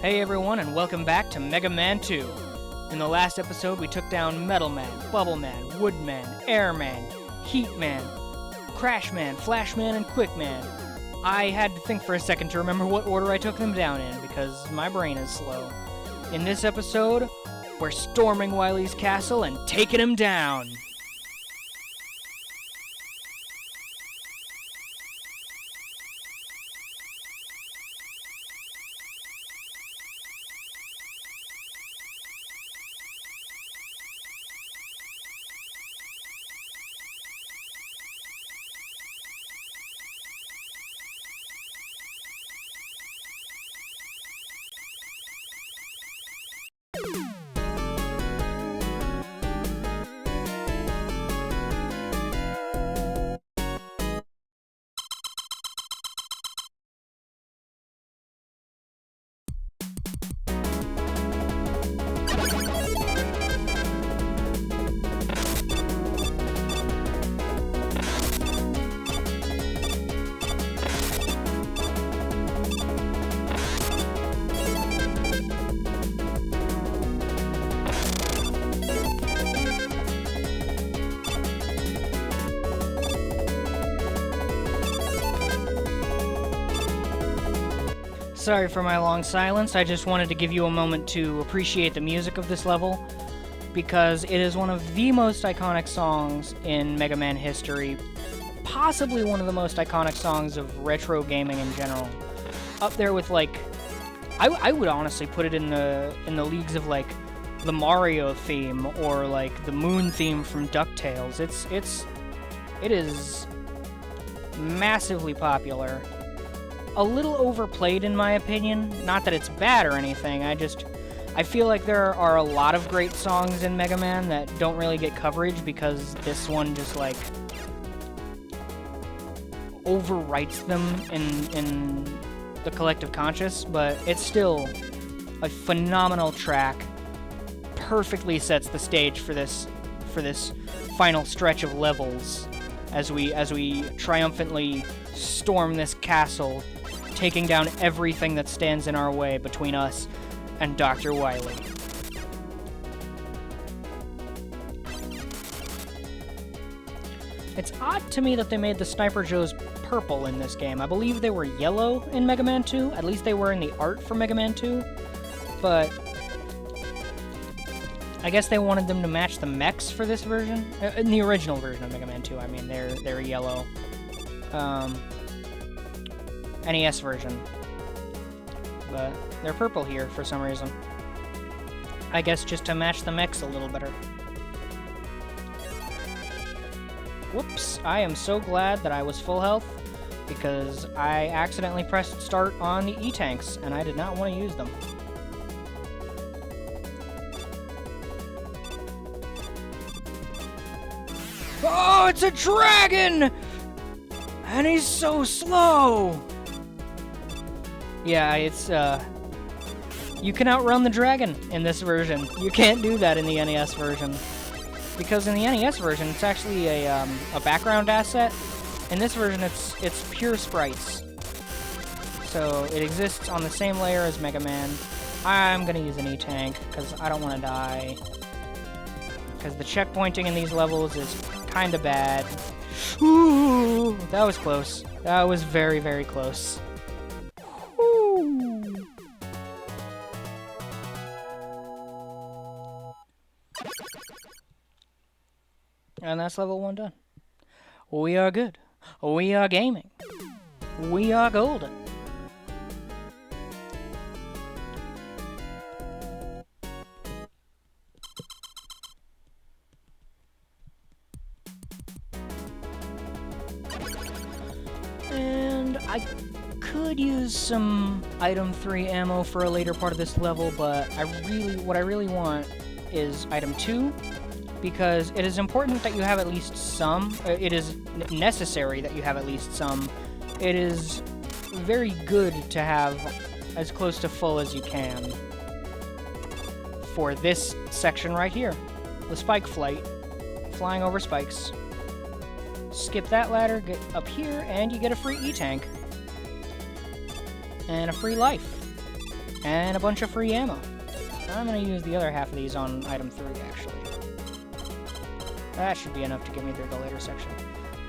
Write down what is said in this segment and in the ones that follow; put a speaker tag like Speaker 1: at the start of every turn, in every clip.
Speaker 1: Hey everyone, and welcome back to Mega Man 2. In the last episode, we took down Metal Man, Bubble Man, Wood Man, Air Man, Heat Man, Crash Man, Flash Man, and Quick Man. I had to think for a second to remember what order I took them down in, because my brain is slow. In this episode, we're storming Wily's castle and taking him down. Sorry for my long silence, I just wanted to give you a moment to appreciate the music of this level, because it is one of the most iconic songs in Mega Man history, possibly one of the most iconic songs of retro gaming in general. Up there with, like, I would honestly put it in the leagues of, like, the Mario theme, or, like, the Moon theme from DuckTales. It is massively popular. A little overplayed in my opinion. Not that it's bad or anything, I feel like there are a lot of great songs in Mega Man that don't really get coverage because this one just, like, overwrites them in the collective conscious, but it's still a phenomenal track. Perfectly sets the stage for this final stretch of levels as we triumphantly storm this castle, taking down everything that stands in our way between us and Dr. Wily. It's odd to me that they made the Sniper Joes purple in this game. I believe they were yellow in Mega Man 2, at least they were in the art for Mega Man 2, but I guess they wanted them to match the mechs for this version. In the original version of Mega Man 2, I mean, they're yellow. NES version. But they're purple here for some reason. I guess just to match the mechs a little better. Whoops, I am so glad that I was full health, because I accidentally pressed start on the E-tanks, and I did not want to use them. Oh, it's a dragon! And he's so slow! Yeah, it's, you can outrun the dragon in this version. You can't do that in the NES version. Because in the NES version, it's actually a background asset. In this version, it's pure sprites. So, it exists on the same layer as Mega Man. I'm gonna use an E-tank, because I don't want to die. Because the checkpointing in these levels is kinda bad. Ooh, that was close. That was very, very close. Ooh. And that's level 1 done. We are good. We are gaming. We are golden. And I could use some item 3 ammo for a later part of this level, but what I really want is item 2, because it is important that you have at least some. It is necessary that you have at least some. It is very good to have as close to full as you can for this section right here, the spike flight, flying over spikes. Skip that ladder, get up here, and you get a free E-tank. And a free life. And a bunch of free ammo. I'm gonna use the other half of these on item 3, actually. That should be enough to get me through the later section.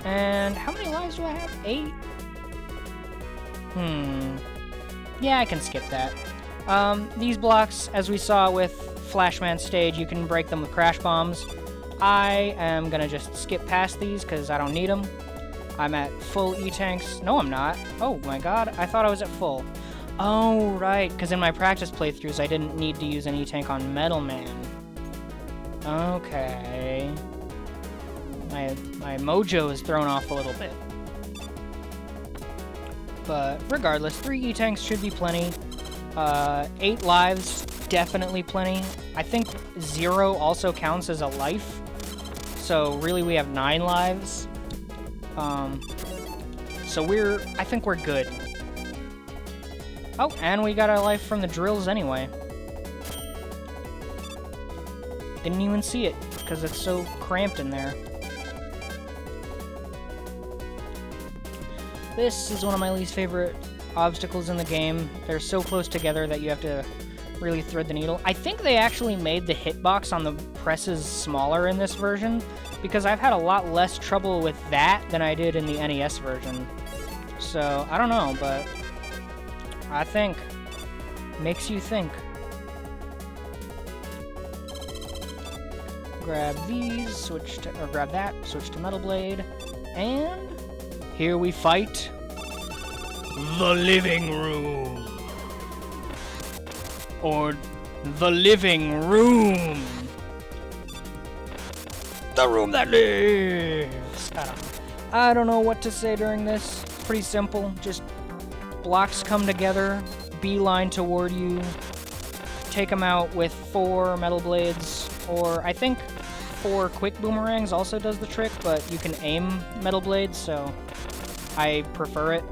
Speaker 1: And how many lives do I have? 8? Yeah, I can skip that. These blocks, as we saw with Flashman's stage, you can break them with crash bombs. I am gonna just skip past these because I don't need them. I'm at full E-tanks. No, I'm not. Oh my god, I thought I was at full. Oh, right, because in my practice playthroughs, I didn't need to use an E-tank on Metal Man. Okay. My mojo is thrown off a little bit. But regardless, 3 E-tanks should be plenty. 8 lives, definitely plenty. I think 0 also counts as a life. So really we have 9 lives. So I think we're good. Oh, and we got our life from the drills anyway. Didn't even see it, because it's so cramped in there. This is one of my least favorite obstacles in the game. They're so close together that you have to really thread the needle. I think they actually made the hitbox on the presses smaller in this version, because I've had a lot less trouble with that than I did in the NES version. So, I don't know, but I think. Makes you think. Grab these, grab that, switch to Metal Blade, and here we fight the living room. Or the living room. The room that lives. I don't know what to say during this. Pretty simple. Just blocks come together, beeline toward you, take them out with 4 metal blades, or I think 4 quick boomerangs also does the trick, but you can aim metal blades, so I prefer it.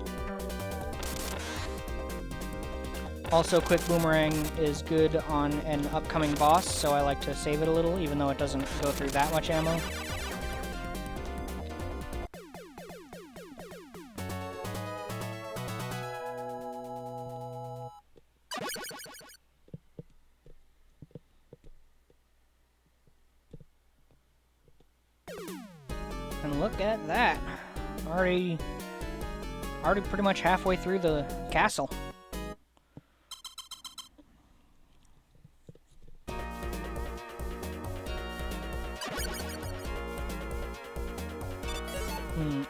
Speaker 1: Also, quick boomerang is good on an upcoming boss, so I like to save it a little, even though it doesn't go through that much ammo. And look at that. Already pretty much halfway through the castle.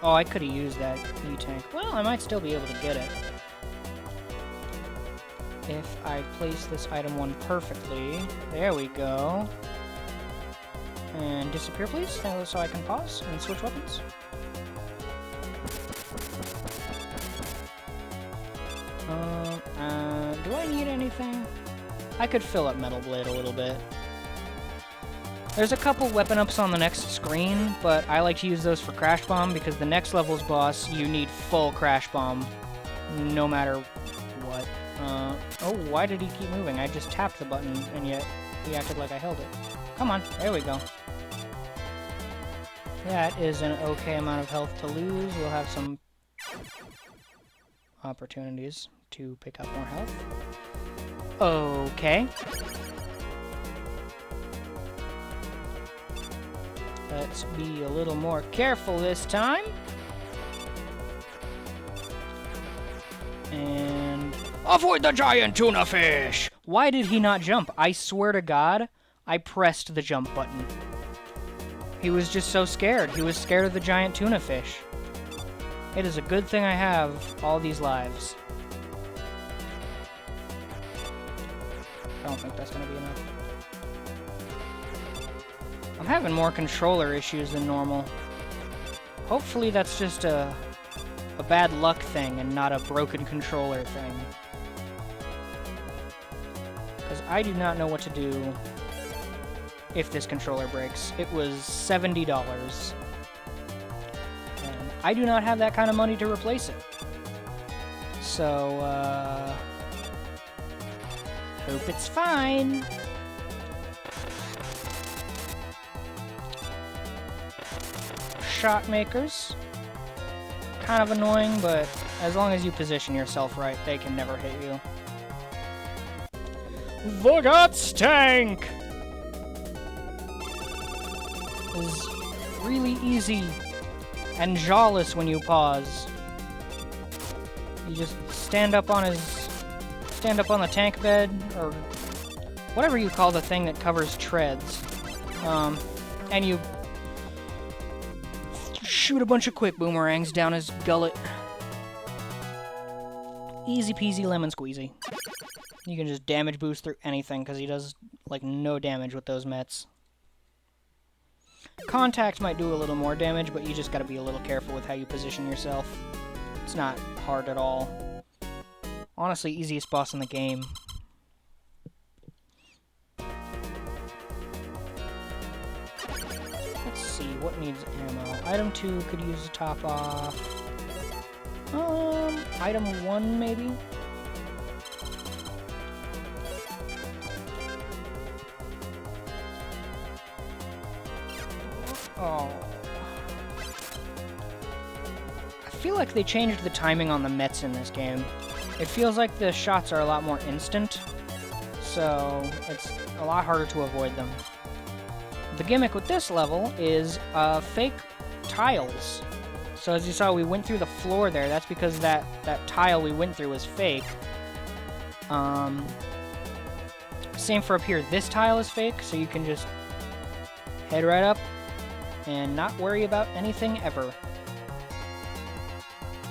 Speaker 1: Oh, I could have used that E-tank. Well, I might still be able to get it. If I place this item 1 perfectly. There we go. And disappear, please, so I can pause and switch weapons. Do I need anything? I could fill up Metal Blade a little bit. There's a couple weapon ups on the next screen, but I like to use those for Crash Bomb because the next level's boss, you need full Crash Bomb, no matter what. Oh, why did he keep moving? I just tapped the button, and yet he acted like I held it. Come on, there we go. That is an okay amount of health to lose. We'll have some opportunities to pick up more health. Okay. Let's be a little more careful this time. And avoid the giant tuna fish! Why did he not jump? I swear to God, I pressed the jump button. He was just so scared. He was scared of the giant tuna fish. It is a good thing I have all these lives. I don't think that's gonna be enough. I'm having more controller issues than normal. Hopefully that's just a bad luck thing and not a broken controller thing. Because I do not know what to do if this controller breaks. It was $70. And I do not have that kind of money to replace it. So, hope it's fine. Shot makers. Kind of annoying, but as long as you position yourself right, they can never hit you. Vogat's tank is really easy and jawless when you pause. You just stand up on the tank bed, or whatever you call the thing that covers treads, and you shoot a bunch of quick boomerangs down his gullet. Easy peasy lemon squeezy. You can just damage boost through anything, because he does, like, no damage with those mets. Contact might do a little more damage, but you just gotta be a little careful with how you position yourself. It's not hard at all. Honestly, easiest boss in the game. Let's see, what needs ammo? Item 2 could use a top off. Item 1 maybe? Oh. I feel like they changed the timing on the mets in this game. It feels like the shots are a lot more instant, so it's a lot harder to avoid them. The gimmick with this level is fake tiles. So as you saw, we went through the floor there. That's because that tile we went through was fake. Same for up here. This tile is fake, so you can just head right up and not worry about anything ever.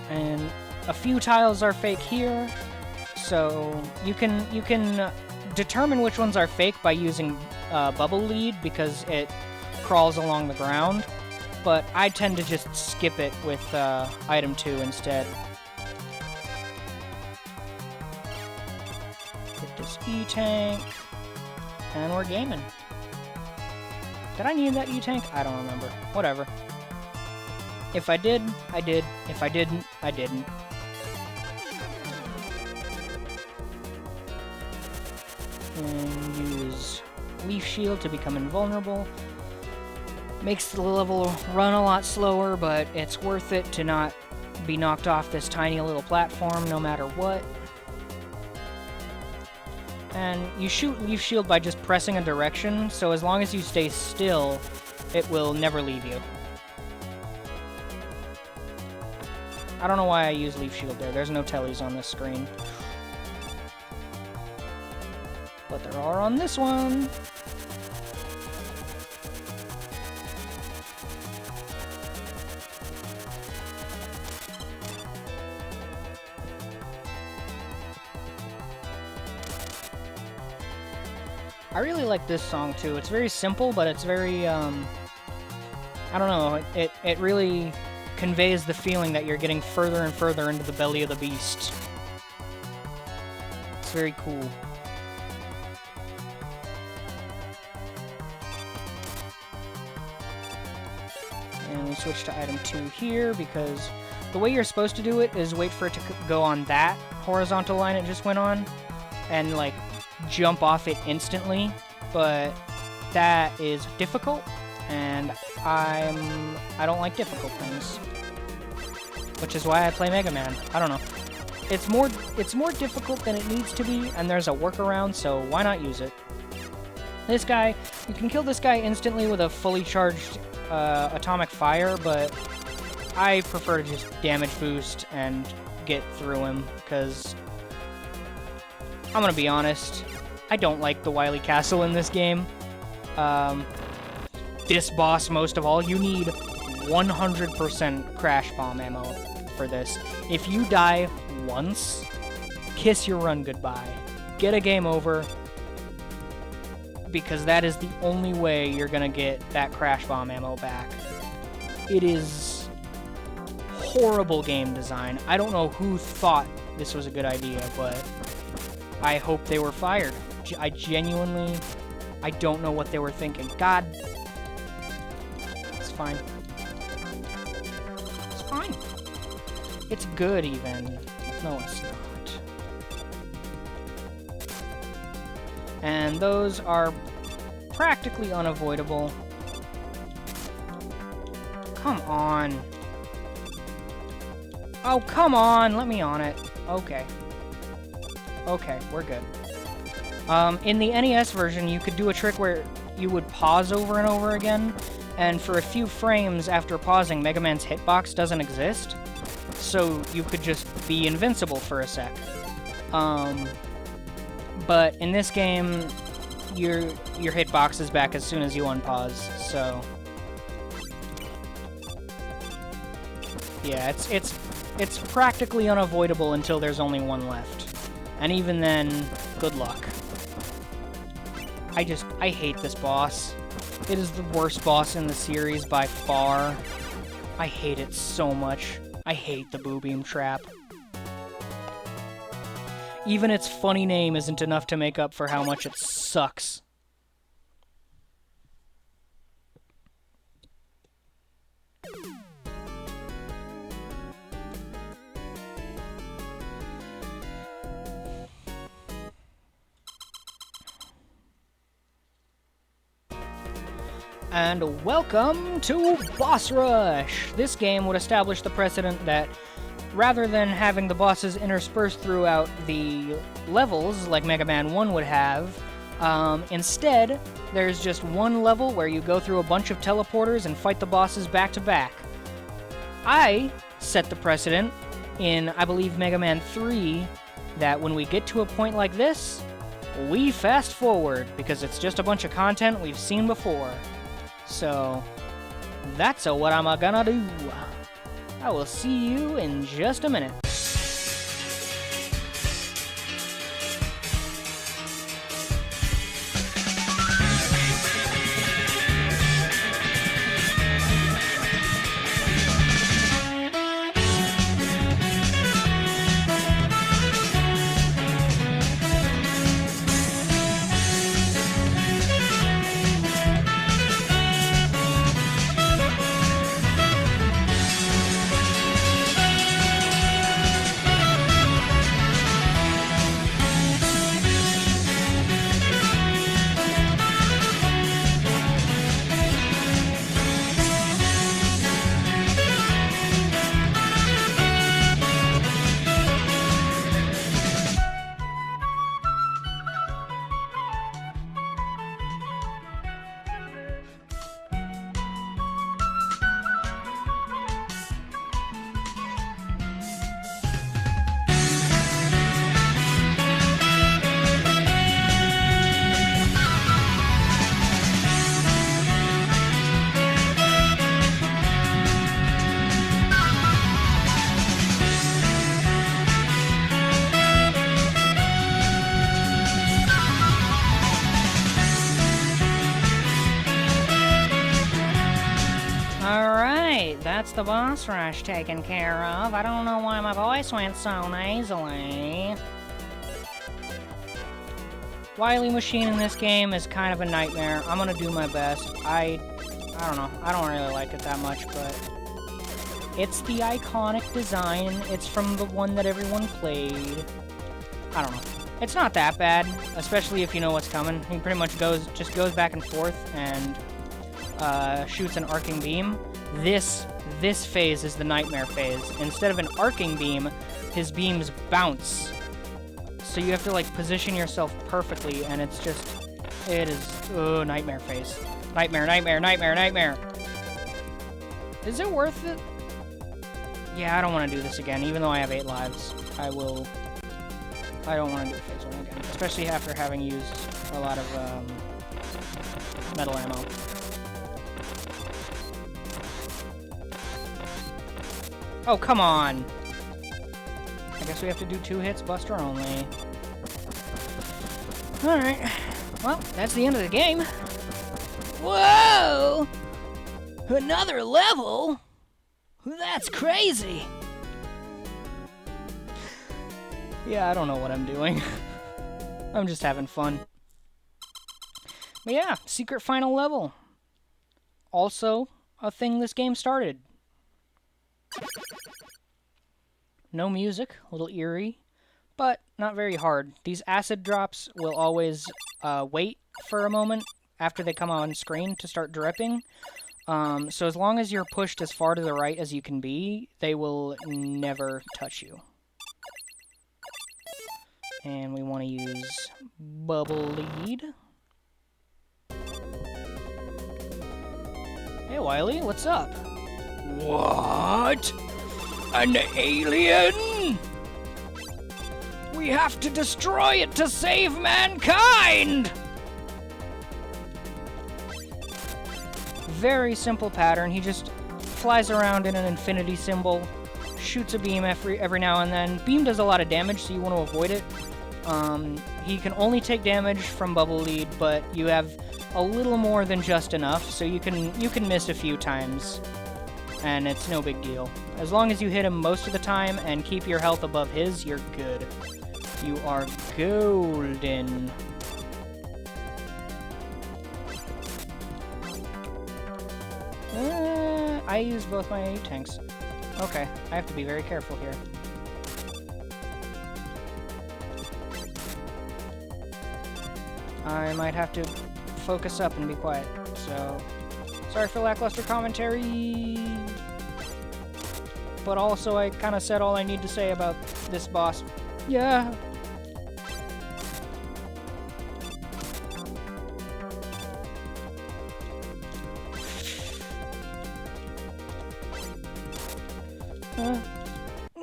Speaker 1: And a few tiles are fake here, so you can determine which ones are fake by using bubble lead, because it crawls along the ground. But I tend to just skip it with item 2 instead. Get this E-tank, and we're gaming. Did I need that E-tank? I don't remember. Whatever. If I did, I did. If I didn't, I didn't. And use Leaf Shield to become invulnerable. Makes the level run a lot slower, but it's worth it to not be knocked off this tiny little platform no matter what. And you shoot Leaf Shield by just pressing a direction, so as long as you stay still, it will never leave you. I don't know why I use Leaf Shield there. There's no tellies on this screen. But there are on this one. I really like this song too. It's very simple, but it's very, I don't know, it really conveys the feeling that you're getting further and further into the belly of the beast. It's very cool. And we switch to item 2 here, because the way you're supposed to do it is wait for it to go on that horizontal line it just went on, and, like, jump off it instantly, but that is difficult, and I don't like difficult things, which is why I play Mega Man. I don't know. It's more difficult than it needs to be, and there's a workaround, so why not use it? This guy, you can kill this guy instantly with a fully charged atomic fire, but I prefer to just damage boost and get through him, because I'm gonna be honest, I don't like the Wily Castle in this game. This boss, most of all, you need 100% Crash Bomb ammo for this. If you die once, kiss your run goodbye. Get a game over, because that is the only way you're gonna get that Crash Bomb ammo back. It is horrible game design. I don't know who thought this was a good idea, but I hope they were fired. I genuinely, I don't know what they were thinking. God. It's fine. It's fine. It's good, even. No, it's not. And those are practically unavoidable. Come on. Oh, come on. Let me on it. Okay. Okay, we're good. In the NES version, you could do a trick where you would pause over and over again, and for a few frames after pausing, Mega Man's hitbox doesn't exist, so you could just be invincible for a sec. But in this game, your hitbox is back as soon as you unpause, so... Yeah, it's practically unavoidable until there's only one left. And even then, good luck. I hate this boss. It is the worst boss in the series by far. I hate it so much. I hate the Boo Beam Trap. Even its funny name isn't enough to make up for how much it sucks. And welcome to Boss Rush! This game would establish the precedent that rather than having the bosses interspersed throughout the levels like Mega Man 1 would have, instead, there's just one level where you go through a bunch of teleporters and fight the bosses back to back. I set the precedent in, I believe, Mega Man 3, that when we get to a point like this, we fast forward, because it's just a bunch of content we've seen before. So, that's what I'm gonna do. I will see you in just a minute. That's the boss rush taken care of. I don't know why my voice went so nasally. Wily Machine in this game is kind of a nightmare. I'm gonna do my best. I don't know. I don't really like it that much, but it's the iconic design. It's from the one that everyone played. I don't know. It's not that bad, especially if you know what's coming. He pretty much just goes back and forth and shoots an arcing beam. This phase is the nightmare phase. Instead of an arcing beam, his beams bounce. So you have to, like, position yourself perfectly, and it's just... It is... Oh, nightmare phase. Nightmare, nightmare, nightmare, nightmare. Is it worth it? Yeah, I don't want to do this again, even though I have 8 lives. I don't want to do phase 1 again. Especially after having used a lot of, metal ammo. Oh, come on! I guess we have to do 2 hits, Buster only. Alright. Well, that's the end of the game. Whoa! Another level? That's crazy! Yeah, I don't know what I'm doing. I'm just having fun. But yeah, secret final level. Also, a thing this game started. No music, a little eerie, but not very hard. These acid drops will always wait for a moment after they come on screen to start dripping. So as long as you're pushed as far to the right as you can be, they will never touch you. And we want to use Bubble Lead. Hey, Wily, what's up? What? An alien? We have to destroy it to save mankind! Very simple pattern. He just flies around in an infinity symbol, shoots a beam every now and then. Beam does a lot of damage, so you want to avoid it. He can only take damage from Bubble Lead, but you have a little more than just enough, so you can miss a few times, and it's no big deal. As long as you hit him most of the time and keep your health above his, you're good. You are golden. I used both my tanks. Okay, I have to be very careful here. I might have to focus up and be quiet, so sorry for lackluster commentary. But also, I kind of said all I need to say about this boss. Yeah.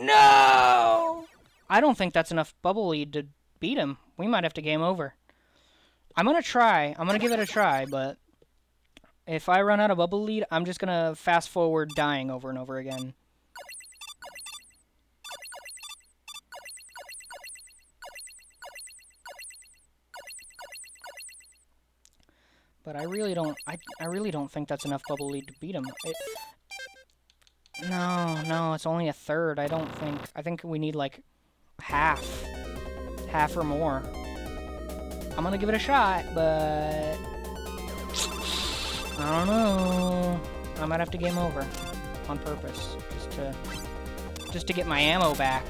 Speaker 1: No! I don't think that's enough Bubble Lead to beat him. We might have to game over. I'm gonna try. I'm gonna give it a try, but if I run out of Bubble Lead, I'm just gonna fast forward dying over and over again. But I really don't. I really don't think that's enough Bubble Lead to beat him. No, it's only a third. I don't think. I think we need like half or more. I'm gonna give it a shot, but I don't know. I might have to game over on purpose just to get my ammo back.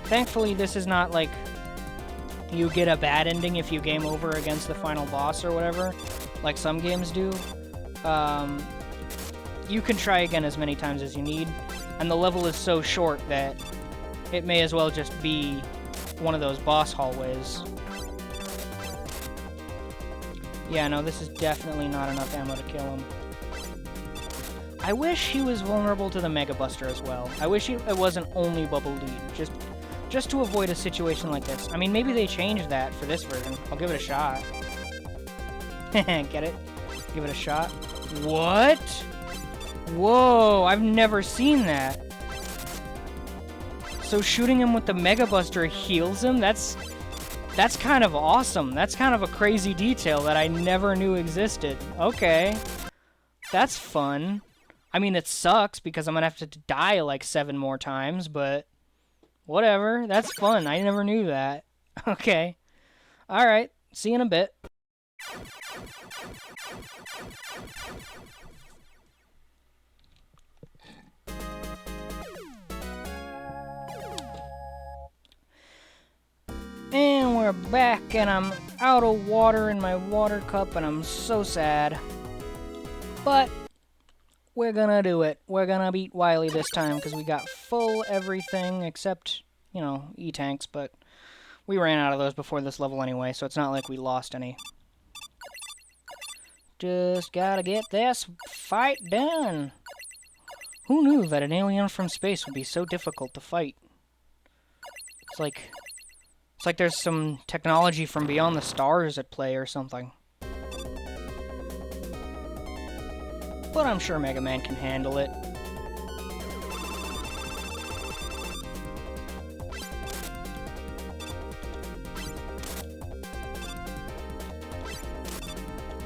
Speaker 1: Thankfully, this is not like you get a bad ending if you game over against the final boss or whatever, like some games do. You can try again as many times as you need, and the level is so short that it may as well just be one of those boss hallways. Yeah, no, this is definitely not enough ammo to kill him. I wish he was vulnerable to the Mega Buster as well. I wish it wasn't only Bubble Lead, just to avoid a situation like this. I mean, maybe they changed that for this version. I'll give it a shot. Get it? Give it a shot. What? Whoa, I've never seen that. So shooting him with the Mega Buster heals him? That's kind of awesome. That's kind of a crazy detail that I never knew existed. Okay. That's fun. I mean, it sucks because I'm gonna have to die like 7 more times, but whatever. That's fun. I never knew that. Okay. Alright. See you in a bit. And we're back, and I'm out of water in my water cup, and I'm so sad. But we're gonna do it. We're gonna beat Wily this time, because we got full everything except, you know, E-tanks, but we ran out of those before this level anyway, so it's not like we lost any. Just gotta get this fight done. Who knew that an alien from space would be so difficult to fight? It's like there's some technology from beyond the stars at play or something. But I'm sure Mega Man can handle it.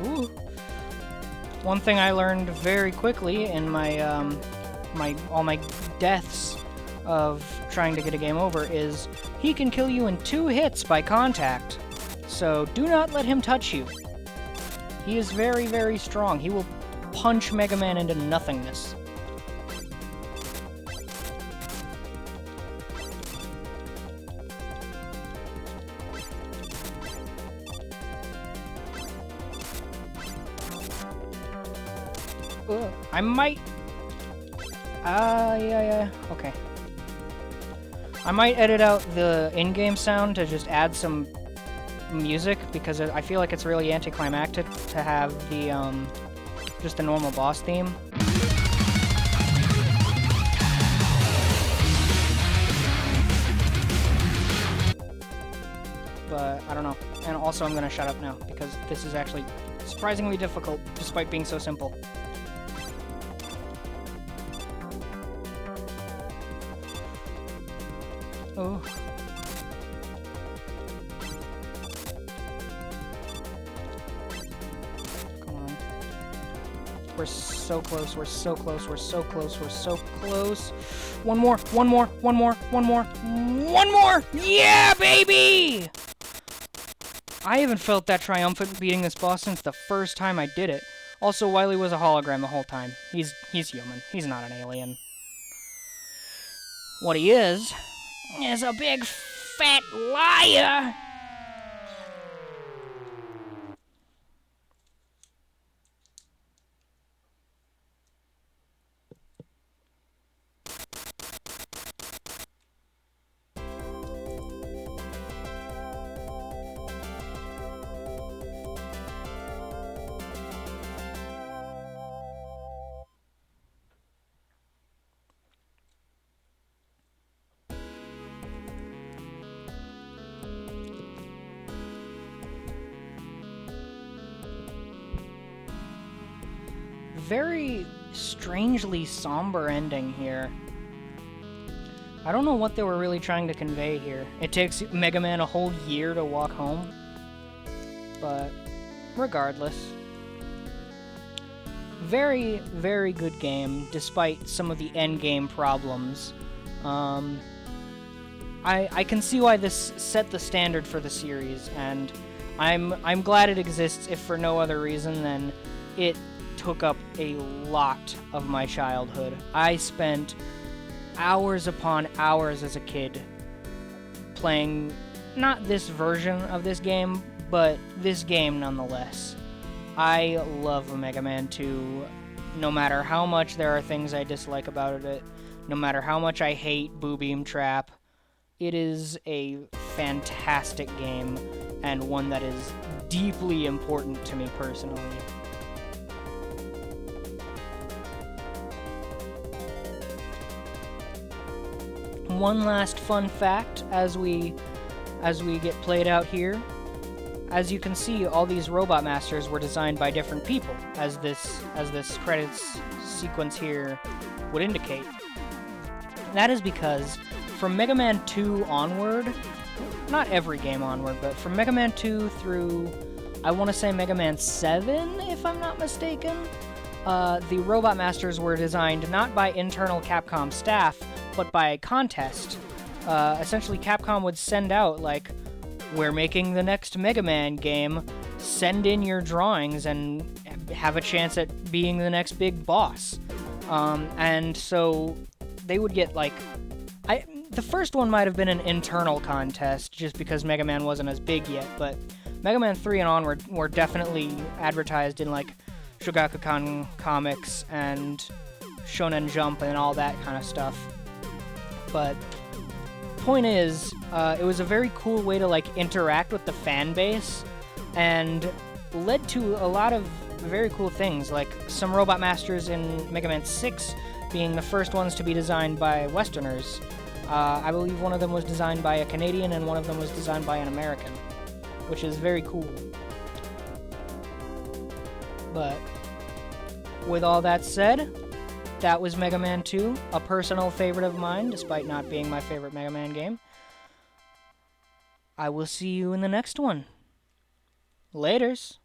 Speaker 1: Ooh. One thing I learned very quickly in my all my deaths of trying to get a game over is he can kill you in 2 hits by contact. So do not let him touch you. He is very, very strong. He will punch Mega Man into nothingness. I might... yeah, okay. I might edit out the in-game sound to just add some music, because I feel like it's really anticlimactic to have the, just the normal boss theme. But I don't know. And also I'm gonna shut up now, because this is actually surprisingly difficult, despite being so simple. Oh. Come on. We're so close, we're so close, we're so close, we're so close. One more, one more, one more, one more, one more! Yeah, baby! I haven't felt that triumphant beating this boss since the first time I did it. Also, Wily was a hologram the whole time. He's human. He's not an alien. What he is a big fat liar! Very strangely somber ending here. I don't know what they were really trying to convey here. It takes Mega Man a whole year to walk home. But regardless. Very, very good game, despite some of the endgame problems. I can see why this set the standard for the series, and I'm glad it exists, if for no other reason than it took up a lot of my childhood. I spent hours upon hours as a kid playing not this version of this game, but this game nonetheless. I love Mega Man 2, no matter how much there are things I dislike about it, no matter how much I hate Boo Beam Trap. It is a fantastic game, and one that is deeply important to me personally. One last fun fact as we get played out here. As you can see, all these Robot Masters were designed by different people, as this credits sequence here would indicate. That is because from Mega Man 2 onward, not every game onward, but from Mega Man 2 through, I want to say Mega Man 7, if I'm not mistaken, the Robot Masters were designed not by internal Capcom staff, but by contest. Essentially, Capcom would send out, like, we're making the next Mega Man game, send in your drawings and have a chance at being the next big boss. And so they would get, like, the first one might have been an internal contest, just because Mega Man wasn't as big yet, but Mega Man 3 and onward were definitely advertised in, like, Shogakukan comics and Shonen Jump and all that kind of stuff. But point is, it was a very cool way to, like, interact with the fan base, and led to a lot of very cool things, like some Robot Masters in Mega Man 6 being the first ones to be designed by Westerners. I believe one of them was designed by a Canadian and one of them was designed by an American, which is very cool. But with all that said, that was Mega Man 2, a personal favorite of mine, despite not being my favorite Mega Man game. I will see you in the next one. Laters.